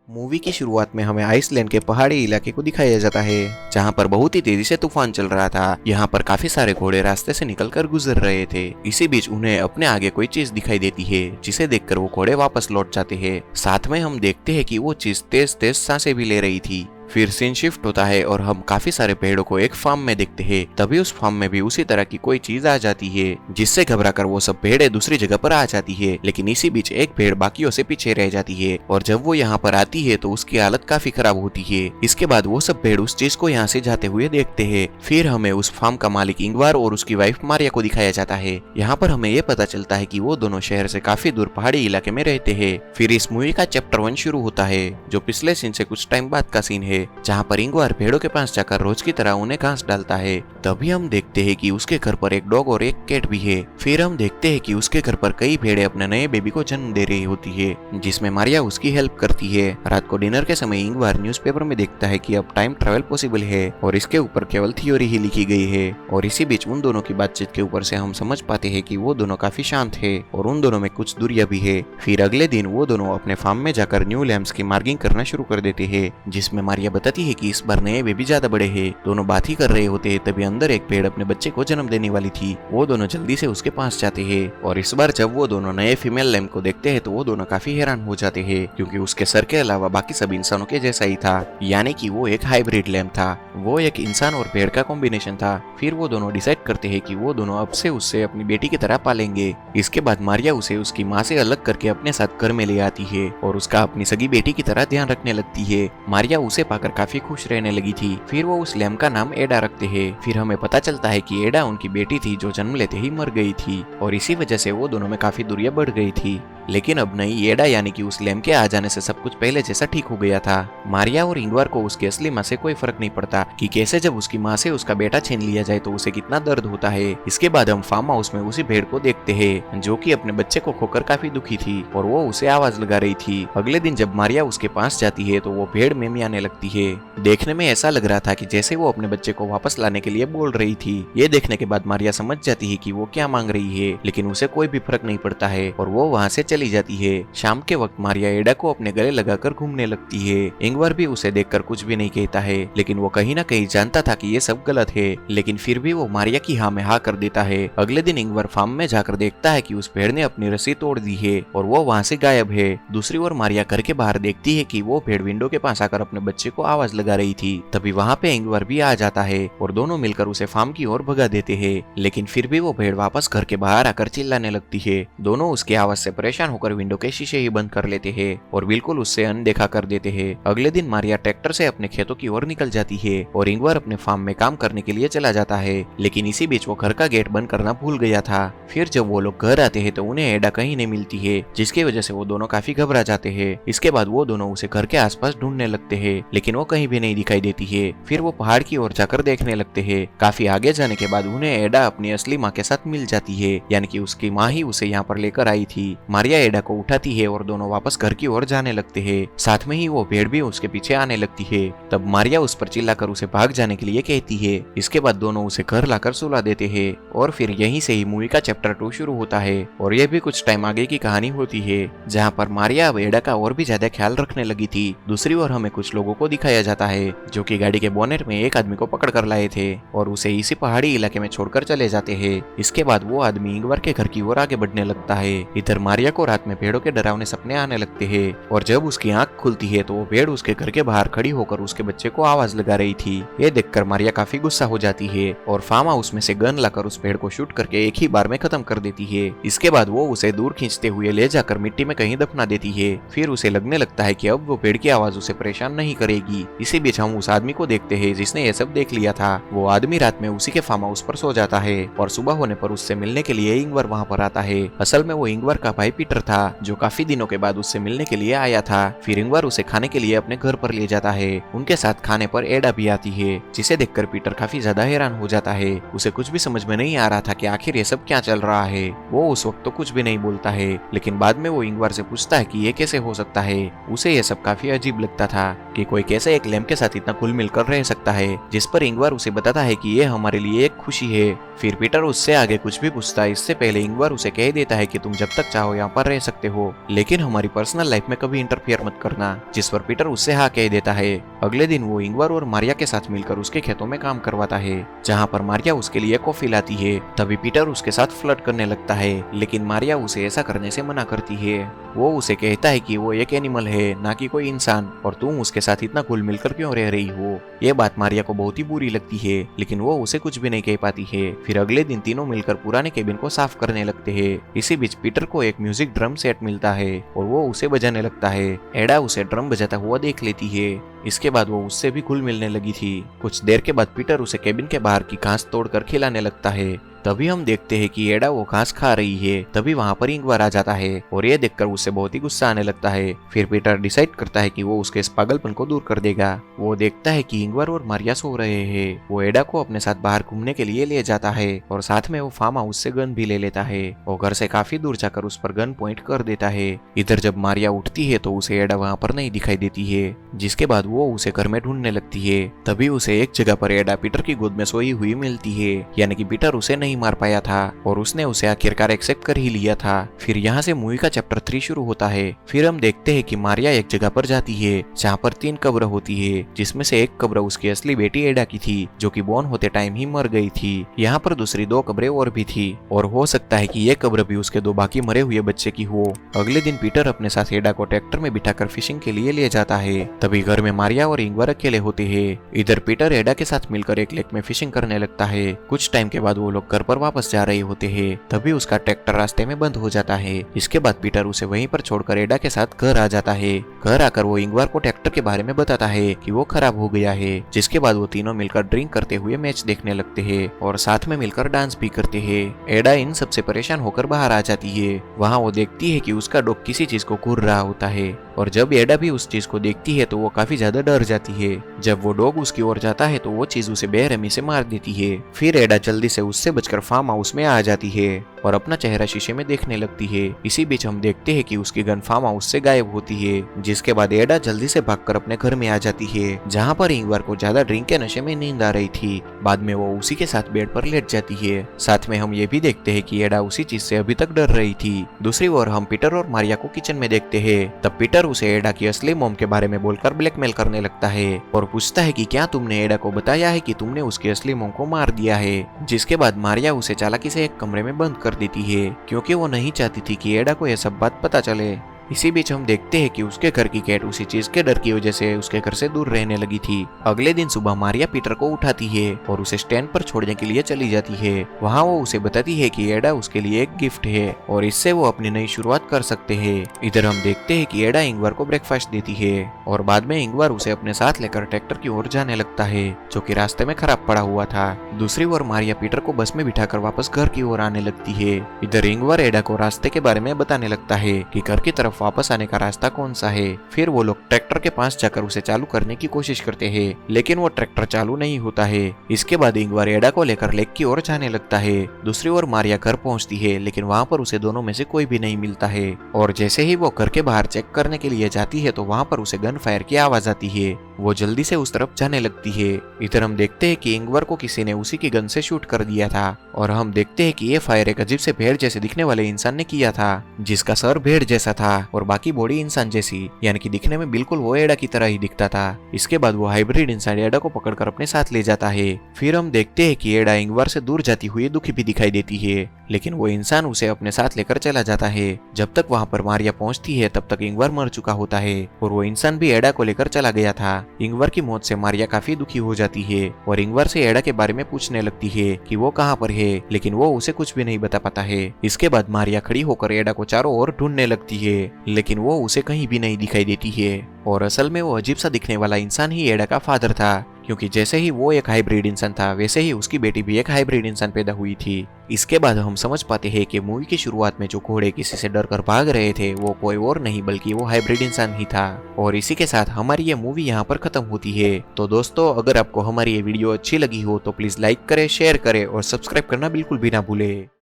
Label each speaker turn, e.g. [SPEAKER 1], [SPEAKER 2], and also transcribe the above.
[SPEAKER 1] Movie की शुरुआत में हमें आइसलैंड के पहाड़ी इलाके को दिखाया जाता है, जहां पर बहुत ही तेजी से तूफान चल रहा था। यहाँ पर काफी सारे घोड़े रास्ते से निकलकर गुजर रहे थे। इसी बीच उन्हें अपने आगे कोई चीज दिखाई देती है, जिसे देखकर वो घोड़े वापस लौट जाते हैं। साथ में हम देखते हैं कि वो चीज तेज तेज सांसें भी ले रही थी। फिर सीन शिफ्ट होता है और हम काफी सारे भेड़ों को एक फार्म में देखते हैं। तभी उस फार्म में भी उसी तरह की कोई चीज आ जाती है, जिससे घबराकर वो सब भेड़ें दूसरी जगह पर आ जाती है। लेकिन इसी बीच एक भेड़ बाकियों से पीछे रह जाती है और जब वो यहाँ पर आती है तो उसकी हालत काफी खराब होती है। इसके बाद वो सब भेड़ उस चीज को यहाँ से जाते हुए देखते हैं। फिर हमें उस फार्म का मालिक इंगवार और उसकी वाइफ मारिया को दिखाया जाता है। यहाँ पर हमें ये पता चलता है कि वो दोनों शहर से काफी दूर पहाड़ी इलाके में रहते हैं। फिर इस मूवी का चैप्टर 1 शुरू होता है, जो पिछले सीन से कुछ टाइम बाद का सीन है, जहाँ पर इंगवार भेड़ों के पास जाकर रोज की तरह उन्हें घास डालता है। तभी हम देखते हैं कि उसके घर पर एक डॉग और एक कैट भी है। फिर हम देखते हैं कि उसके घर पर कई भेड़ें अपने नए बेबी को जन्म दे रही होती है, जिसमें मारिया उसकी हेल्प करती है। रात को डिनर के समय इंगवार न्यूज़पेपर में देखता है कि अब टाइम ट्रैवल पॉसिबल है और इसके ऊपर केवल थ्योरी ही लिखी गई है। और इसी बीच उन दोनों की बातचीत के ऊपर से हम समझ पाते हैं कि वो दोनों काफी शांत है और उन दोनों में कुछ दूरियां भी है। फिर अगले दिन वो दोनों अपने फार्म में जाकर न्यू लैम्स की मार्किंग करना शुरू कर देते हैं, जिसमें मारिया बताती है कि इस बार नए बेबी ज्यादा बड़े हैं। दोनों बात ही कर रहे होते हैं, तभी अंदर एक भेड़ अपने बच्चे को जन्म देने वाली थी। वो दोनों जल्दी से उसके पास जाते हैं और इस बार जब वो दोनों नए फीमेल लैम को देखते हैं तो वो दोनों काफी हैरान हो जाते हैं, क्योंकि उसके सर के अलावा बाकी सब इंसानों के जैसा ही था, यानी कि वो एक हाइब्रिड लैम था। वो एक इंसान और भेड़ का कॉम्बिनेशन था। फिर वो दोनों डिसाइड करते हैं कि वो दोनों अब से उससे अपनी बेटी की तरह पालेंगे। इसके बाद मारिया उसे उसकी माँ से अलग करके अपने साथ घर में ले आती है और उसका अपनी सगी बेटी की तरह ध्यान रखने लगती है। मारिया उसे पाकर काफी खुश रहने लगी थी। फिर वो उस लैम का नाम एडा रखते हैं। फिर हमें पता चलता है कि एडा उनकी बेटी थी जो जन्म लेते ही मर गई थी और इसी वजह से वो दोनों में काफी दूरियां बढ़ गई थी। लेकिन अब नहीं, एडा यानी कि उस लैम के आ जाने से सब कुछ पहले जैसा ठीक हो गया था। मारिया और इंगवार को उसकी असली माँ से कोई फर्क नहीं पड़ता कि कैसे जब उसकी माँ से उसका बेटा छीन लिया जाए तो उसे कितना दर्द होता है। इसके बाद हम फार्म हाउस में उसी भेड़ को देखते हैं, जो कि अपने बच्चे को खोकर काफी दुखी थी और वो उसे आवाज लगा रही थी। अगले दिन जब मारिया उसके पास जाती है तो वो भेड़ मिमियाने लगती है। देखने में ऐसा लग रहा था कि जैसे वो अपने बच्चे को वापस लाने के लिए बोल रही थी। ये देखने के बाद मारिया समझ जाती है कि वो क्या मांग रही है, लेकिन उसे कोई भी फर्क नहीं पड़ता है और वो वहाँ से चली जाती है। शाम के वक्त मारिया एडा को अपने गले लगाकर घूमने लगती है। इंगवार भी उसे देखकर कुछ भी नहीं कहता है, लेकिन वो कहीं ना कहीं जानता था कि ये सब गलत है, लेकिन फिर भी वो मारिया की हाँ में हाँ कर देता है। अगले दिन इंगवार फार्म में जाकर देखता है कि उस भेड़ ने अपनी रस्सी तोड़ दी है और वो वहाँ से गायब है। दूसरी ओर मारिया घर के बाहर देखती है कि वो भेड़ विंडो के पास आकर अपने बच्चे को आवाज लगा रही थी। तभी वहाँ पे इंगवार भी आ जाता है और दोनों मिलकर उसे फार्म की ओर भगा देते हैं, लेकिन फिर भी वो भेड़ वापस घर के बाहर आकर चिल्लाने लगती है। दोनों उसकी आवाज से परेशान होकर विंडो के शीशे ही बंद कर लेते हैं और बिल्कुल उससे अनदेखा कर देते हैं। अगले दिन मारिया ट्रैक्टर से अपने खेतों की ओर निकल जाती है और इंगवार अपने फार्म में काम करने के लिए चला जाता है, लेकिन इसी बीच वो घर का गेट बंद करना भूल गया था। फिर जब वो लोग घर आते हैं तो उन्हें एडा कहीं नहीं मिलती है, जिसकी वजह से वो दोनों काफी घबरा जाते हैं। इसके बाद वो दोनों उसे घर के आसपास ढूंढने लगते हैं, लेकिन वो कहीं भी नहीं दिखाई देती है। फिर वो पहाड़ की ओर जाकर देखने लगते हैं। काफी आगे जाने के बाद उन्हें एडा अपनी असली माँ के साथ मिल जाती है, यानी कि उसकी माँ ही उसे यहाँ पर लेकर आई थी। मारिया एडा को उठाती है और दोनों वापस घर की ओर जाने लगते हैं। साथ में ही वो भेड़ भी उसके पीछे आने लगती है। तब मारिया उस पर चिल्लाकर उसे भाग जाने के लिए कहती है। इसके बाद दोनों उसे घर लाकर सुला देते हैं और फिर यहीं से ही मूवी का चैप्टर 2 शुरू होता है और यह भी कुछ टाइम आगे की कहानी होती है, जहाँ पर मारिया अब एडा का और भी ज्यादा ख्याल रखने लगी थी। दूसरी ओर हमें कुछ लोगों को दिखाया जाता है जो कि गाड़ी के बोनेट में एक आदमी को पकड़ कर लाए थे और उसे इसी पहाड़ी इलाके में छोड़कर चले जाते हैं। इसके बाद वो आदमी इंगवार के घर की ओर आगे बढ़ने लगता है। इधर मारिया को रात में भेड़ों के डरावने सपने आने लगते हैं और जब उसकी आंख खुलती है तो वो भेड़ उसके घर के बाहर खड़ी होकर उसके बच्चे को आवाज लगा रही थी। ये देखकर मारिया काफी गुस्सा हो जाती है और फार्म हाउस में से गन लाकर उस भेड़ को शूट करके एक ही बार में खत्म कर देती है। इसके बाद वो उसे दूर खींचते हुए ले जाकर मिट्टी में कहीं दफना देती है। फिर उसे लगने लगता है कि अब वो भेड़ की आवाज उसे परेशान नहीं करेगी। इसी बीच हम उस आदमी को देखते हैं जिसने ये सब देख लिया था। वो आदमी रात में उसी के फार्म हाउस पर सो जाता है और सुबह होने पर उससे मिलने के लिए इंगवार वहाँ पर आता है। असल में वो इंगवार का भाई पीटर था, जो काफी दिनों के बाद उससे मिलने के लिए आया था। फिर इंगवार उसे खाने के लिए अपने घर पर ले जाता है। उनके साथ खाने पर एडा भी आती है, जिसे देखकर पीटर काफी ज्यादा हैरान हो जाता है। उसे कुछ भी समझ में नहीं आ रहा था कि आखिर ये सब क्या चल रहा है। वो उस वक्त तो कुछ भी नहीं बोलता है, लेकिन बाद में वो इंगवार से पूछता है कि ये कैसे हो सकता है। उसे ये सब काफी अजीब लगता था। कि कोई कैसे एक लैम्प के साथ इतना घुल मिल कर रह सकता है, जिस पर इंगवार उसे बताता है कि ये हमारे लिए एक खुशी है। फिर पीटर उससे आगे कुछ भी पूछता है इससे पहले इंगवार उसे कह देता है कि तुम जब तक चाहो यहाँ पर रह सकते हो, लेकिन हमारी पर्सनल लाइफ में कभी इंटरफियर मत करना, जिस पर पीटर उससे हाँ कह देता है। अगले दिन वो इंगवार और मारिया के साथ मिलकर उसके खेतों में काम करवाता है, जहाँ पर मारिया उसके लिए कॉफी लाती है। तभी पीटर उसके साथ फ्लर्ट करने लगता है, लेकिन मारिया उसे ऐसा करने से मना करती है। वो उसे कहता है कि वो एक एनिमल है, ना कि कोई इंसान, और तुम उसके साथ इतना घुल मिलकर क्यों रह रही हो। ये बात मारिया को बहुत ही बुरी लगती है, लेकिन वो उसे कुछ भी नहीं कह पाती है। फिर अगले दिन तीनों मिलकर पुराने केबिन को साफ करने लगते हैं। इसी बीच पीटर को एक म्यूजिक ड्रम सेट मिलता है और वो उसे बजाने लगता है। एडा उसे ड्रम बजाता हुआ देख लेती है। इसके बाद वो उससे भी घुल मिलने लगी थी। कुछ देर के बाद पीटर उसे केबिन के बाहर की घास तोड़कर खिलाने लगता है। तभी हम देखते हैं कि एडा वो घास खा रही है। तभी वहाँ पर इंगवार आ जाता है और ये देखकर उससे बहुत ही गुस्सा आने लगता है। फिर पीटर डिसाइड करता है कि वो उसके इस पागलपन को दूर कर देगा। वो देखता है कि इंगवार और मारिया सो रहे हैं। वो एडा को अपने साथ बाहर घूमने के लिए ले जाता है और साथ में वो फार्म हाउस से गन भी ले लेता है। वो घर से काफी दूर जाकर उस पर गन पॉइंट कर देता है। इधर जब मारिया उठती है तो उसे एडा वहाँ पर नहीं दिखाई देती है, जिसके बाद वो उसे घर में ढूंढने लगती है। तभी उसे एक जगह पर एडा पीटर की गोद में सोई हुई मिलती है, यानी कि पीटर उसे नहीं मार पाया था और उसने उसे आखिरकार एक्सेप्ट कर ही लिया था। फिर यहाँ से मूवी का चैप्टर 3 शुरू होता है। फिर हम देखते हैं कि मारिया एक जगह पर जाती है जहाँ पर 3 कब्र होती है, जिसमें से एक कब्र उसकी असली बेटी एडा की थी, जो कि बॉर्न होते टाइम ही मर गई थी। यहाँ पर दूसरी 2 कब्रें और भी थी और हो सकता है कि ये कब्र भी उसके 2 बाकी मरे हुए बच्चे की हो। अगले दिन पीटर अपने साथ एडा को ट्रैक्टर में बिठाकर फिशिंग के लिए ले जाता है। तभी घर में मारिया और इंगवार अकेले होते हैं। इधर पीटर एडा के साथ मिलकर एक लेक में फिशिंग करने लगता है। कुछ टाइम के बाद वो लोग घर पर वापस जा रहे होते हैं। तभी उसका ट्रैक्टर रास्ते में बंद हो जाता है। इसके बाद पीटर उसे वहीं पर छोड़कर एडा के साथ घर आ जाता है। घर आकर वो इंगवार को ट्रैक्टर के बारे में बताता है कि वो खराब हो गया है, जिसके बाद वो तीनों मिलकर ड्रिंक करते हुए मैच देखने लगते हैं और साथ में मिलकर डांस भी करते हैं। एडा इन सबसे परेशान होकर बाहर आ जाती है। वहाँ वो देखती है कि उसका डॉग किसी चीज को घूर रहा होता है और जब एडा भी उस चीज को देखती है तो वो काफी ज्यादा डर जाती है। जब वो डॉग उसकी ओर जाता है तो वो चीज उसे बेरहमी से मार देती है। फिर एडा जल्दी से उससे बचकर फार्म हाउस में आ जाती है और अपना चेहरा शीशे में देखने लगती है। इसी बीच हम देखते हैं कि उसकी गन फार्म हाउस से गायब होती है, जिसके बाद एडा जल्दी से भागकर अपने घर में आ जाती है, जहाँ पर इंगवार को ज्यादा ड्रिंक के नशे में नींद आ रही थी। बाद में वो उसी के साथ बेड पर लेट जाती है। साथ में हम ये भी देखते हैं कि एडा उसी चीज से अभी तक डर रही थी। दूसरी ओर हम पीटर और मारिया को किचन में देखते हैं। तब पीटर उसे एडा की असली मॉम के बारे में बोलकर ब्लैकमेल करने लगता है और पूछता है कि क्या तुमने एडा को बताया है कि तुमने उसकी असली मॉम को मार दिया है। जिसके बाद मारिया उसे चालाकी से एक कमरे में बंद कर देती है, क्योंकि वो नहीं चाहती थी कि एडा को यह सब बात पता चले। इसी बीच हम देखते हैं कि उसके घर की कैट उसी चीज के डर की वजह से उसके घर से दूर रहने लगी थी। अगले दिन सुबह मारिया पीटर को उठाती है और उसे स्टैंड पर छोड़ने के लिए चली जाती है। वहाँ वो उसे बताती है कि एडा उसके लिए एक गिफ्ट है और इससे वो अपनी नई शुरुआत कर सकते हैं। इधर हम देखते हैं कि एडा इंगवार को ब्रेकफास्ट देती है और बाद में इंगवार उसे अपने साथ लेकर ट्रैक्टर की ओर जाने लगता है, जो कि रास्ते में खराब पड़ा हुआ था। दूसरी ओर मारिया पीटर को बस में बिठाकर वापस घर की ओर आने लगती है। इधर इंगवार एडा को रास्ते के बारे में बताने लगता है कि घर की तरफ वापस आने का रास्ता कौन सा है। फिर वो लोग ट्रैक्टर के पास जाकर उसे चालू करने की कोशिश करते हैं, लेकिन वो ट्रैक्टर चालू नहीं होता है। इसके बाद इंगवार एडा को लेकर लेक की ओर जाने लगता है। दूसरी ओर मारिया घर पहुंचती है, लेकिन वहाँ पर उसे दोनों में से कोई भी नहीं मिलता है और जैसे ही वो घर के बाहर चेक करने के लिए जाती है तो वहाँ पर उसे गन फायर की आवाज आती है। वो जल्दी से उस तरफ जाने लगती है। इधर हम देखते हैं कि इंगवार को किसी ने उसी की गन से शूट कर दिया था और हम देखते हैं कि ये फायर एक अजीब से भेड़ जैसे दिखने वाले इंसान ने किया था, जिसका सर भेड़ जैसा था और बाकी बॉडी इंसान जैसी, यानी कि दिखने में बिल्कुल वो एडा की तरह ही दिखता था। इसके बाद वो हाइब्रिड इंसान एडा को पकड़कर अपने साथ ले जाता है। फिर हम देखते हैं कि एडा इंगवार से दूर जाती हुई दुखी भी दिखाई देती है, लेकिन वो इंसान उसे अपने साथ लेकर चला जाता है। जब तक वहाँ पर मारिया पहुँचती है तब तक इंगवार मर चुका होता है और वो इंसान भी एडा को लेकर चला गया था। इंगवार की मौत से मारिया काफी दुखी हो जाती है और इंगवार से एडा के बारे में पूछने लगती है कि वो कहाँ पर है, लेकिन वो उसे कुछ भी नहीं बता पाता है। इसके बाद मारिया खड़ी होकर एडा को चारों ओर ढूंढने लगती है, लेकिन वो उसे कहीं भी नहीं दिखाई देती है और असल में वो अजीब सा दिखने वाला इंसान ही एडा का फादर था, क्योंकि जैसे ही वो एक हाइब्रिड इंसान था वैसे ही उसकी बेटी भी एक हाइब्रिड इंसान पैदा हुई थी। इसके बाद हम समझ पाते हैं कि मूवी की शुरुआत में जो घोड़े किसी से डर कर भाग रहे थे वो कोई और नहीं बल्कि वो हाइब्रिड इंसान ही था। और इसी के साथ हमारी ये मूवी यहाँ पर खत्म होती है। तो दोस्तों, अगर आपको हमारी ये वीडियो अच्छी लगी हो तो प्लीज लाइक करें, शेयर करें और सब्सक्राइब करना बिल्कुल भी ना भूले।